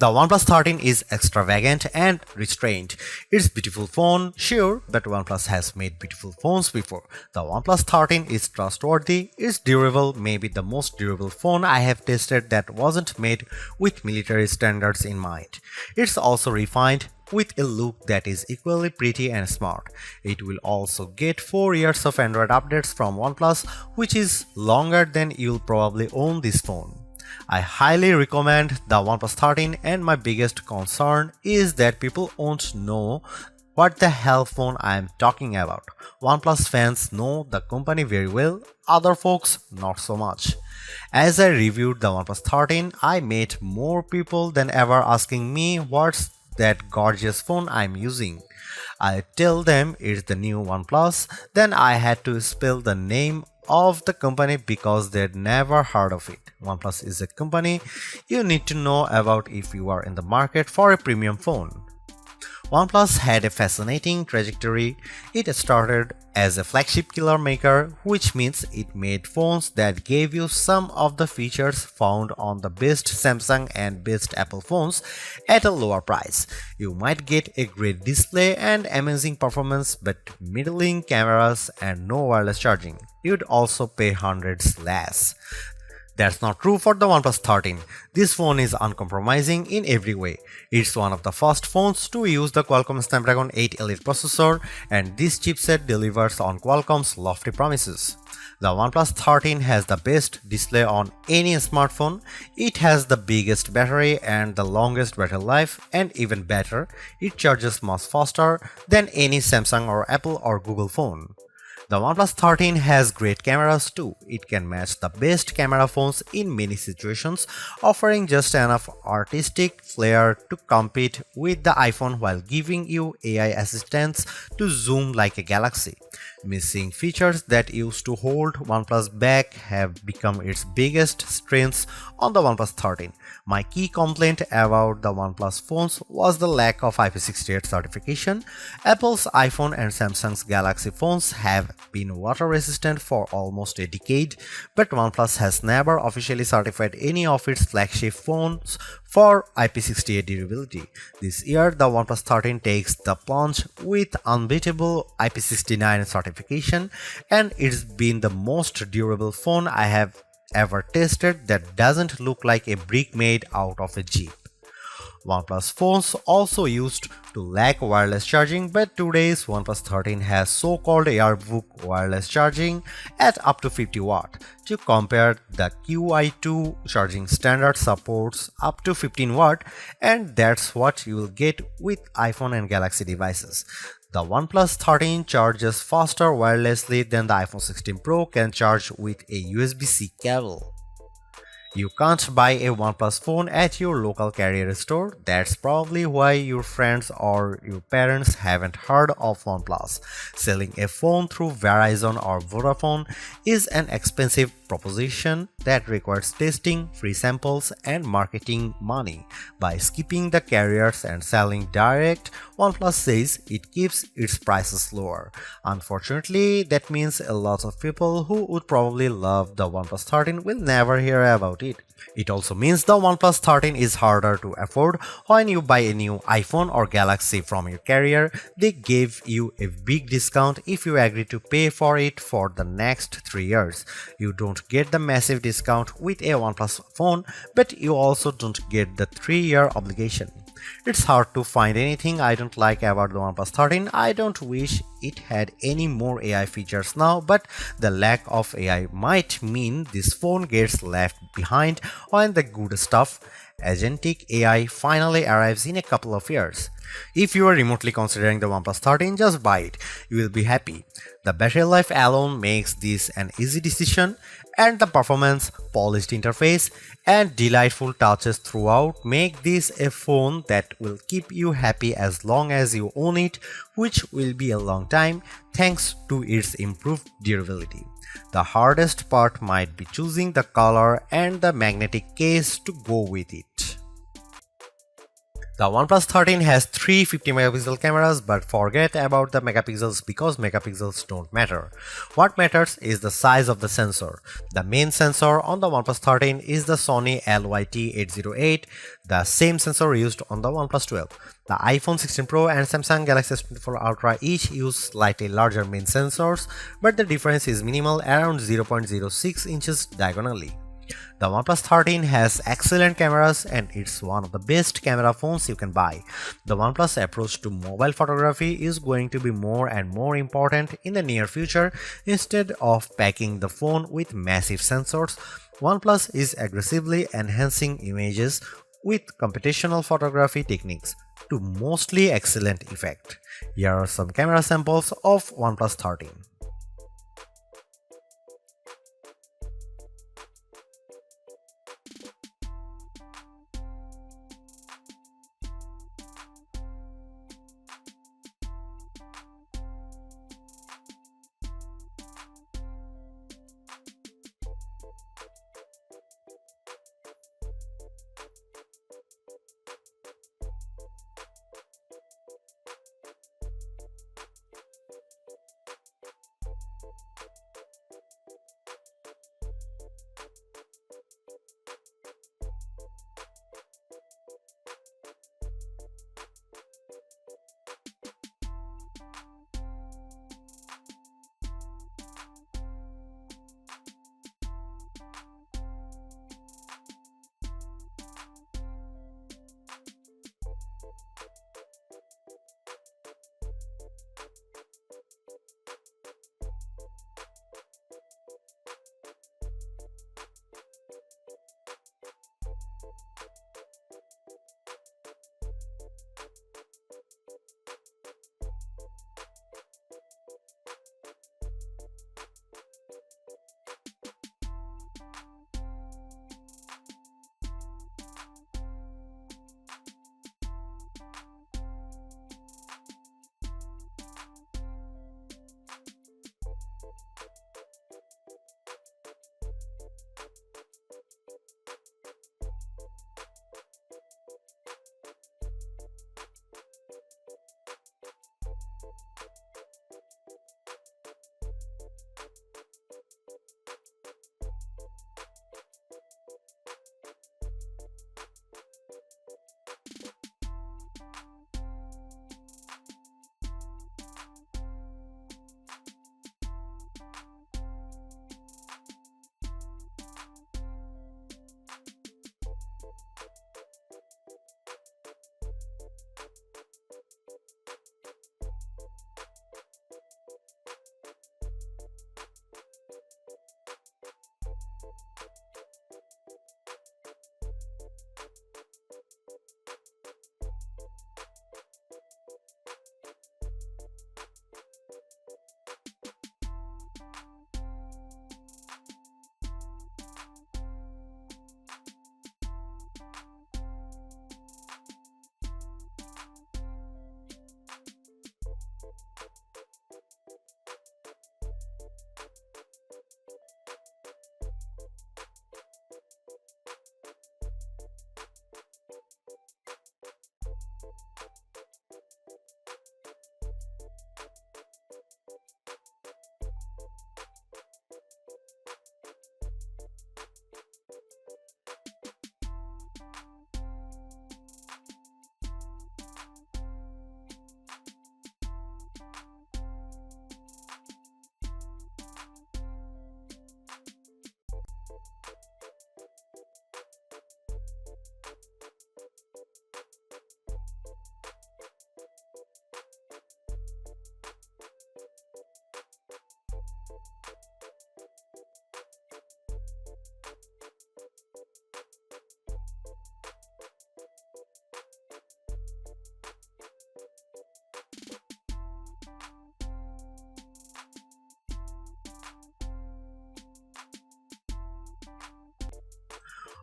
The OnePlus 13 is extravagant and restrained. It's a beautiful phone, sure, but OnePlus has made beautiful phones before. The OnePlus 13 is trustworthy, it's durable, maybe the most durable phone I have tested that wasn't made with military standards in mind. It's also refined, with a look that is equally pretty and smart. It will also get 4 years of Android updates from OnePlus, which is longer than you'll probably own this phone. I highly recommend the OnePlus 13, and my biggest concern is that people won't know what the hell phone I am talking about. OnePlus fans know the company very well, other folks not so much. As I reviewed the OnePlus 13, I met more people than ever asking me what's that gorgeous phone I'm using. I tell them it's the new OnePlus, then I had to spell the name of the company because they'd never heard of it. OnePlus is a company you need to know about if you are in the market for a premium phone. OnePlus had a fascinating trajectory. It started as a flagship killer maker, which means it made phones that gave you some of the features found on the best Samsung and best Apple phones at a lower price. You might get a great display and amazing performance, but middling cameras and no wireless charging. You'd also pay hundreds less. That's not true for the OnePlus 13. This phone is uncompromising in every way. It's one of the first phones to use the Qualcomm Snapdragon 8 Elite processor, and this chipset delivers on Qualcomm's lofty promises. The OnePlus 13 has the best display on any smartphone. It has the biggest battery and the longest battery life, and even better, it charges much faster than any Samsung or Apple or Google phone. The OnePlus 13 has great cameras too. It can match the best camera phones in many situations, offering just enough artistic flair to compete with the iPhone while giving you AI assistants to zoom like a galaxy. Missing features that used to hold OnePlus back have become its biggest strengths on the OnePlus 13. My key complaint about the OnePlus phones was the lack of IP68 certification. Apple's iPhone and Samsung's Galaxy phones have been water resistant for almost a decade, but OnePlus has never officially certified any of its flagship phones for IP68 durability. This year, the OnePlus 13 takes the plunge with unbeatable IP69 certification, and it's been the most durable phone I have ever tested that doesn't look like a brick made out of a Jeep. OnePlus phones also used to lack wireless charging, but today's OnePlus 13 has so-called Airbook wireless charging at up to 50 watt. To compare, the QI2 charging standard supports up to 15 watt, and that's what you will get with iPhone and Galaxy devices. The OnePlus 13 charges faster wirelessly than the iPhone 16 Pro can charge with a USB-C cable. You can't buy a OnePlus phone at your local carrier store. That's probably why your friends or your parents haven't heard of OnePlus. Selling a phone through Verizon or Vodafone is an expensive proposition that requires testing, free samples, and marketing money. By skipping the carriers and selling direct, OnePlus says it keeps its prices lower. Unfortunately, that means a lot of people who would probably love the OnePlus 13 will never hear about it. It also means the OnePlus 13 is harder to afford. When you buy a new iPhone or Galaxy from your carrier, they give you a big discount if you agree to pay for it for the next 3 years. You don't get the massive discount with a OnePlus phone, but you also don't get the 3-year obligation. It's hard to find anything I don't like about the OnePlus 13. I don't wish it had any more AI features now, but the lack of AI might mean this phone gets left behind when the good stuff, agentic AI, finally arrives in a couple of years. If you are remotely considering the OnePlus 13, just buy it. You will be happy. The battery life alone makes this an easy decision, and the performance, polished interface, and delightful touches throughout make this a phone that will keep you happy as long as you own it, which will be a long time thanks to its improved durability. The hardest part might be choosing the color and the magnetic case to go with it. The OnePlus 13 has three 50 megapixel cameras, but forget about the megapixels because megapixels don't matter. What matters is the size of the sensor. The main sensor on the OnePlus 13 is the Sony LYT808, the same sensor used on the OnePlus 12. The iPhone 16 Pro and Samsung Galaxy S24 Ultra each use slightly larger main sensors, but the difference is minimal, around 0.06 inches diagonally. The OnePlus 13 has excellent cameras and it's one of the best camera phones you can buy. The OnePlus approach to mobile photography is going to be more and more important in the near future. Instead of packing the phone with massive sensors, OnePlus is aggressively enhancing images with computational photography techniques to mostly excellent effect. Here are some camera samples of OnePlus 13.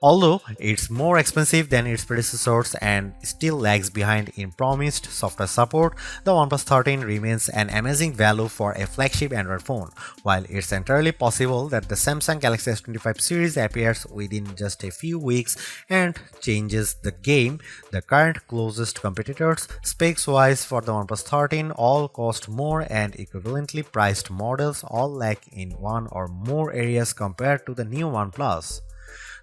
Although it's more expensive than its predecessors and still lags behind in promised software support, the OnePlus 13 remains an amazing value for a flagship Android phone. While it's entirely possible that the Samsung Galaxy S25 series appears within just a few weeks and changes the game, the current closest competitors, specs-wise for the OnePlus 13, all cost more and equivalently priced models all lack in one or more areas compared to the new OnePlus.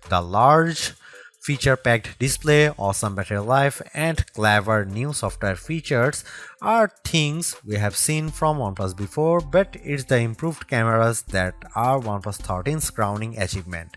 The large feature-packed display, awesome battery life, and clever new software features are things we have seen from OnePlus before, but it's the improved cameras that are OnePlus 13's crowning achievement.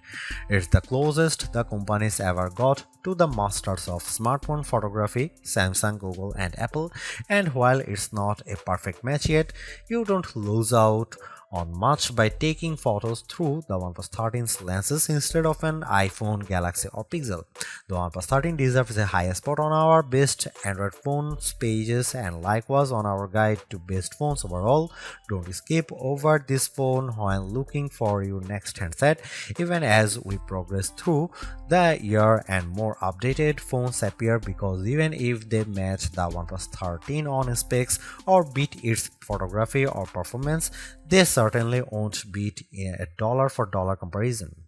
It's the closest the companies ever got to the masters of smartphone photography, Samsung, Google, and Apple, and while it's not a perfect match yet, you don't lose out on much by taking photos through the OnePlus 13's lenses instead of an iPhone, Galaxy or Pixel. The OnePlus 13 deserves a high spot on our best Android phones pages and likewise on our guide to best phones overall. Don't skip over this phone while looking for your next handset. Even as we progress through the year and more updated phones appear, because even if they match the OnePlus 13 on specs or beat its photography or performance, they certainly won't beat a dollar for dollar comparison.